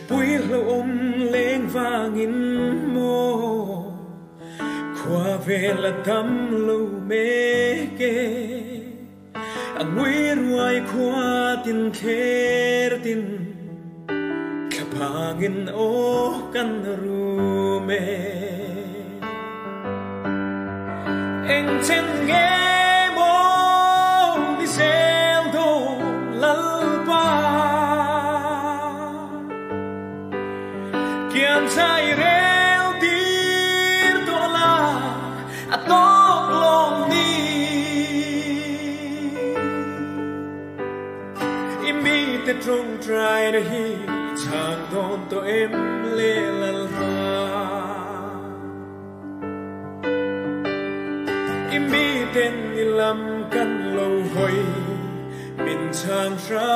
bụi lâu ôm lên vang in mô qua về là thăm lâu mê kê anh nguy ruồi qua tin kher tin kapangin o kan rume anh chen nghe mong đi xem đồ lalpa kian sai reo tir dola atok long ni imi te trong trai na hi chang don to em le lalha imi ten ni lam kan lo hoi min chang ra